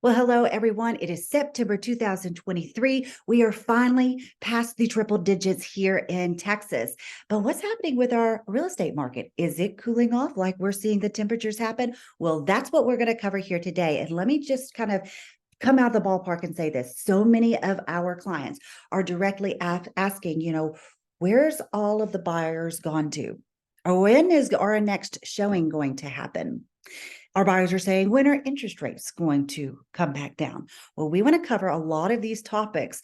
Well, hello, everyone. It is September 2023. We are finally past the triple digits here in Texas. But what's happening with our real estate market? Is it cooling off like we're seeing the temperatures happen? Well, that's what we're going to cover here today. And let me just kind of come out of the ballpark and say this. So many of our clients are directly asking, where's all of the buyers gone to? Or when is our next showing going to happen? Our buyers are saying, when are interest rates going to come back down? Well, we want to cover a lot of these topics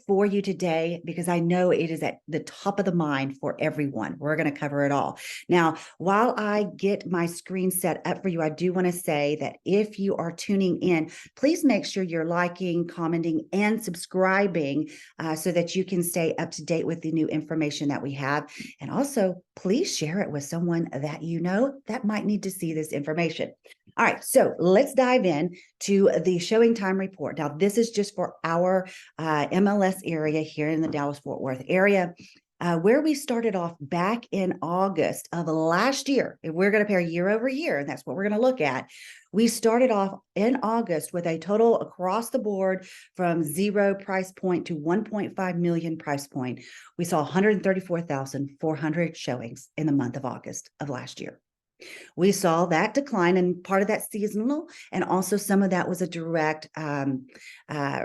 for you today because I know it is at the top of the mind for everyone. We're going to cover it all. Now, while I get my screen set up for you, I do want to say that if you are tuning in, please make sure you're liking, commenting, and subscribing so that you can stay up to date with the new information that we have. And also, please share it with someone that you know that might need to see this information. All right, so let's dive in to the showing time report. Now, this is just for our MLS area here in the Dallas-Fort Worth area. Where we started off back in August of last year, if we're going to compare year over year, and that's what we're going to look at. We started off in August with a total across the board from 0 price point to 1.5 million price point. We saw 134,400 showings in the month of August of last year. We saw that decline, and part of that seasonal, and also some of that was a direct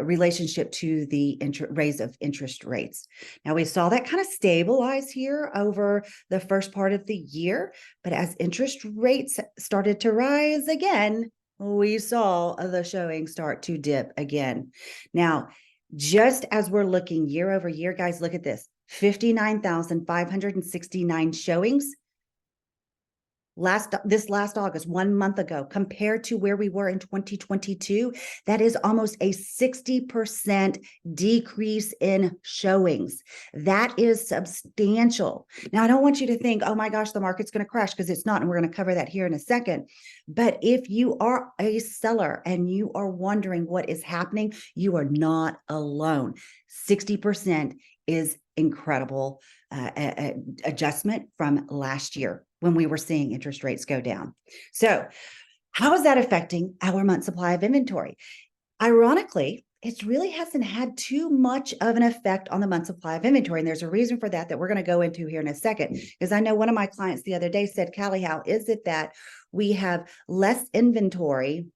relationship to the raise of interest rates. Now, we saw that kind of stabilize here over the first part of the year, but as interest rates started to rise again, we saw the showing start to dip again. Now, just as we're looking year over year, guys, look at this, 59,569 showings this last August, 1 month ago, compared to where we were in 2022, that is almost a 60% decrease in showings. That is substantial. Now, I don't want you to think, oh my gosh, the market's going to crash, because it's not, and we're going to cover that here in a second. But if you are a seller and you are wondering what is happening, you are not alone. 60% is incredible adjustment from last year when we were seeing interest rates go down. So how is that affecting our month supply of inventory? Ironically, it really hasn't had too much of an effect on the month supply of inventory. And there's a reason for that we're going to go into here in a second, because I know one of my clients the other day said, Kallie, how is it that we have less inventory?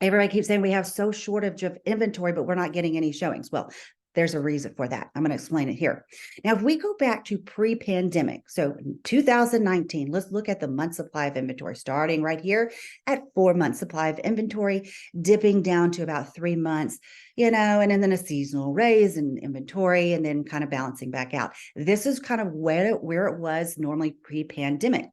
Everybody keeps saying we have so shortage of inventory, but we're not getting any showings. Well, there's a reason for that. I'm going to explain it here. Now, if we go back to pre-pandemic, so 2019, let's look at the month supply of inventory, starting right here at 4 months supply of inventory, dipping down to about 3 months, and then a seasonal raise in inventory, and then kind of balancing back out. This is kind of where it was normally pre-pandemic.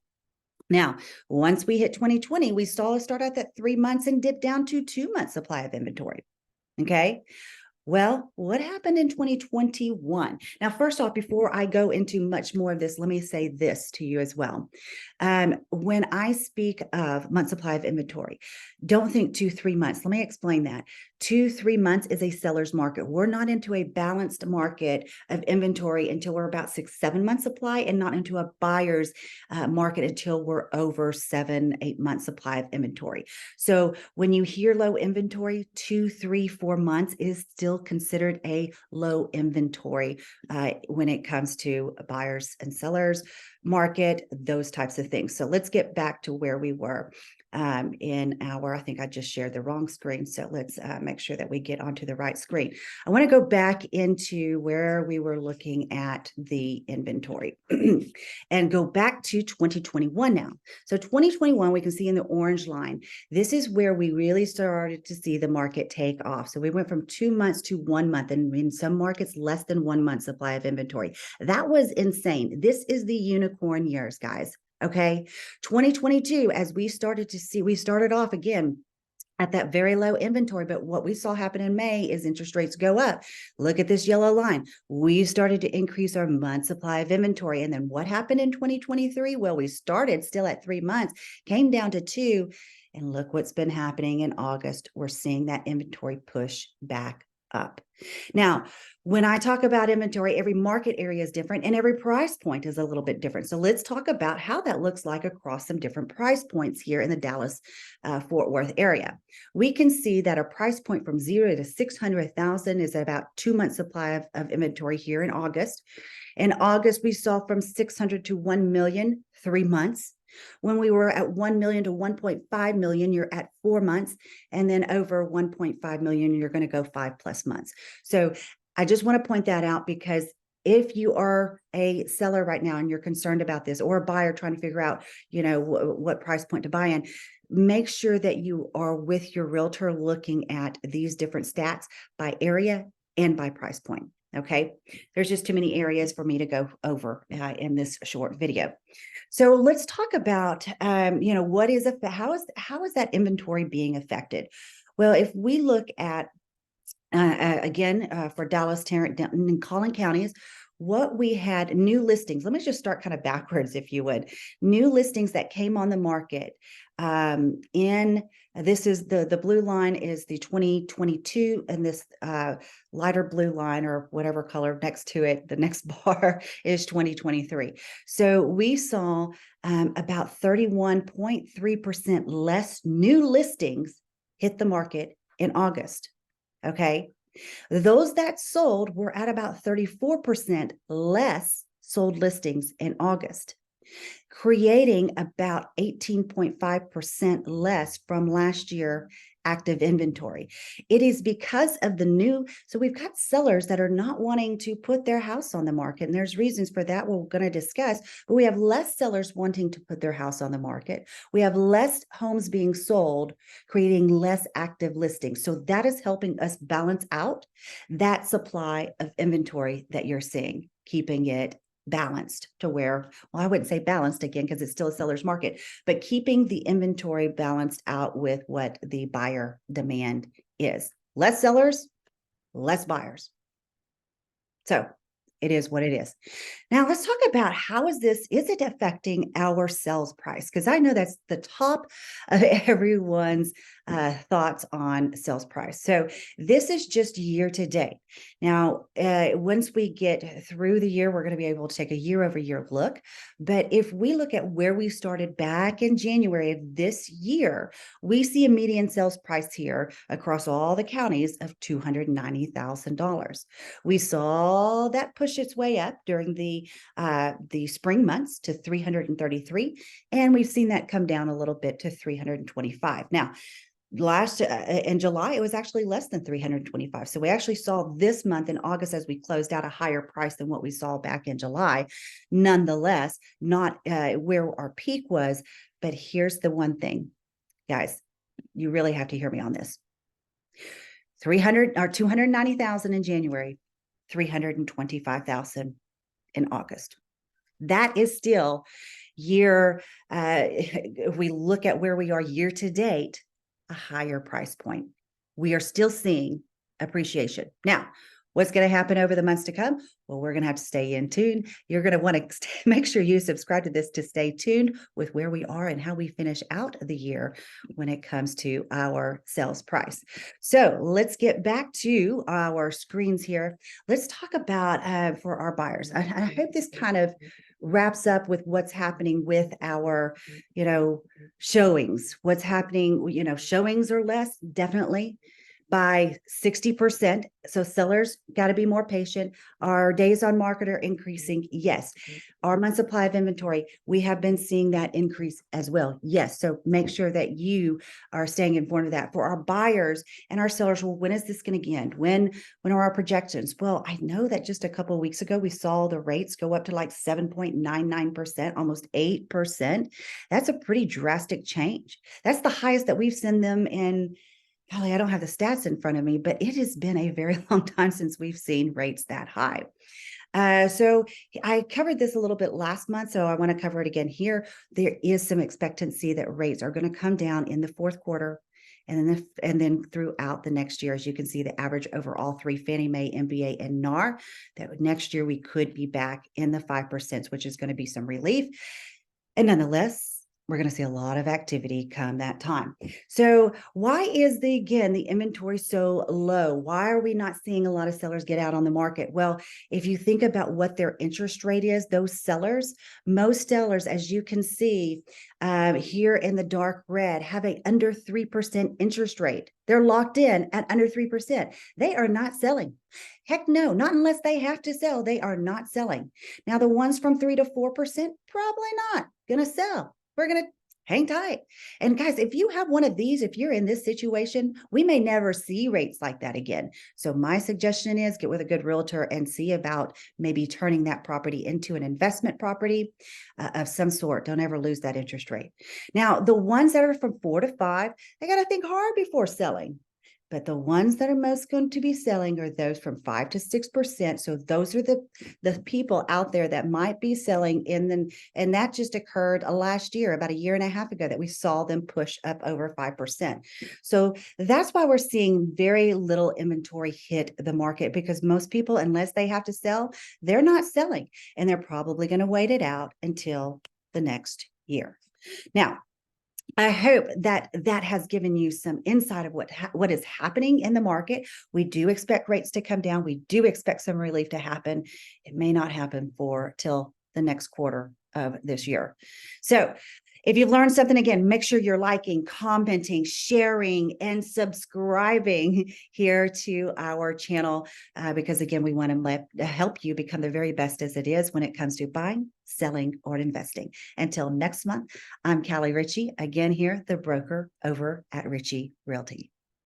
Now, once we hit 2020, we saw it start out at 3 months and dip down to 2 months supply of inventory. Okay. Well, what happened in 2021? Now, first off, before I go into much more of this, let me say this to you as well. When I speak of month supply of inventory, don't think 2-3 months. Let me explain that. 2-3 months is a seller's market. We're not into a balanced market of inventory until we're about 6-7 months supply, and not into a buyer's market until we're over 7-8 months supply of inventory. So when you hear low inventory, 2-3-4 months is still considered a low inventory when it comes to buyers and sellers market, those types of things. So let's get back to where we were I think I just shared the wrong screen. So let's make sure that we get onto the right screen. I want to go back into where we were looking at the inventory and go back to 2021 now. So 2021, we can see in the orange line, this is where we really started to see the market take off. So we went from 2 months to 1 month, and in some markets, less than 1 month supply of inventory. That was insane. This is the unicorn years, guys. Okay. 2022, as we started to see, we started off again at that very low inventory. But what we saw happen in May is interest rates go up. Look at this yellow line. We started to increase our month supply of inventory. And then what happened in 2023? Well, we started still at 3 months, came down to 2. And look what's been happening in August. We're seeing that inventory push back up. Now, when I talk about inventory, every market area is different and every price point is a little bit different. So let's talk about how that looks like across some different price points here in the Dallas Fort Worth area. We can see that a price point from 0 to 600,000 is about 2 months supply of inventory here in August. In August, we saw from 600 to 1 million, 3 months. When we were at 1 million to 1.5 million, you're at 4 months. And then over 1.5 million, you're going to go 5+ months. So I just want to point that out, because if you are a seller right now and you're concerned about this, or a buyer trying to figure out, what price point to buy in, make sure that you are with your realtor looking at these different stats by area and by price point. Okay, there's just too many areas for me to go over in this short video. So let's talk about, how is that inventory being affected? Well, if we look at again for Dallas, Tarrant, Denton, and Collin counties, what we had new listings. Let me just start kind of backwards, if you would. New listings that came on the market this is the blue line is the 2022, and this lighter blue line, or whatever color next to it, the next bar, is 2023. So we saw about 31.3% less new listings hit the market in August. Okay. Those that sold were at about 34% less sold listings in August, creating about 18.5% less from last year active inventory. It is because of the new, so we've got sellers that are not wanting to put their house on the market, and there's reasons for that we're going to discuss, but we have less sellers wanting to put their house on the market. We have less homes being sold, creating less active listings. So that is helping us balance out that supply of inventory that you're seeing, keeping it balanced to where, well, I wouldn't say balanced again, because it's still a seller's market, but keeping the inventory balanced out with what the buyer demand is. Less sellers, less buyers. So it is what it is. Now let's talk about is it affecting our sales price? Because I know that's the top of everyone's thoughts on sales price. So this is just year to date. Now, once we get through the year, we're going to be able to take a year-over-year look. But if we look at where we started back in January of this year, we see a median sales price here across all the counties of $290,000. We saw that push its way up during the spring months to 333, and we've seen that come down a little bit to 325. Now, last in July, it was actually less than 325. So we actually saw this month in August, as we closed out, a higher price than what we saw back in July. Nonetheless, not where our peak was. But here's the one thing, guys, you really have to hear me on this. 290,000 in January, 325,000 in August. That is still if we look at where we are year to date, a higher price point. We are still seeing appreciation. Now, what's going to happen over the months to come? Well, we're going to have to stay in tune. You're going to want to make sure you subscribe to this to stay tuned with where we are and how we finish out the year when it comes to our sales price. So let's get back to our screens here. Let's talk about for our buyers. I hope this kind of wraps up with what's happening with our, showings. What's happening, showings are less, definitely, by 60%. So sellers got to be more patient. Our days on market are increasing. Yes. Our month supply of inventory, we have been seeing that increase as well. Yes. So make sure that you are staying informed of that. For our buyers and our sellers, well, when is this going to end? When are our projections? Well, I know that just a couple of weeks ago, we saw the rates go up to like 7.99%, almost 8%. That's a pretty drastic change. That's the highest that we've seen them in. Kallie, I don't have the stats in front of me, but it has been a very long time since we've seen rates that high. So I covered this a little bit last month, so I want to cover it again here. There is some expectancy that rates are going to come down in the fourth quarter and then throughout the next year. As you can see, the average over all three, Fannie Mae, MBA, and NAR, that next year we could be back in the 5%, which is going to be some relief. And nonetheless, we're going to see a lot of activity come that time. So why is the inventory so low? Why are we not seeing a lot of sellers get out on the market? Well, if you think about what their interest rate is, those sellers, most sellers, as you can see here in the dark red, have a under 3% interest rate. They're locked in at under 3%. They are not selling. Heck no, not unless they have to sell. They are not selling. Now, the ones from 3 to 4%, probably not going to sell. We're going to hang tight. And guys, if you have one of these, if you're in this situation, we may never see rates like that again. So my suggestion is get with a good realtor and see about maybe turning that property into an investment property of some sort. Don't ever lose that interest rate. Now, the ones that are from 4 to 5, they got to think hard before selling. But the ones that are most going to be selling are those from 5 to 6%. So those are the people out there that might be selling and that just occurred last year, about a year and a half ago, that we saw them push up over 5%. So that's why we're seeing very little inventory hit the market, because most people, unless they have to sell, they're not selling, and they're probably going to wait it out until the next year. Now, I hope that has given you some insight of what is happening in the market. We do expect rates to come down. We do expect some relief to happen. It may not happen till the next quarter of this year. So if you've learned something, again, make sure you're liking, commenting, sharing, and subscribing here to our channel, because again, we want to help you become the very best as it is when it comes to buying, selling, or investing. Until next month, I'm Kallie Ritchey, again here, the broker over at Ritchey Realty.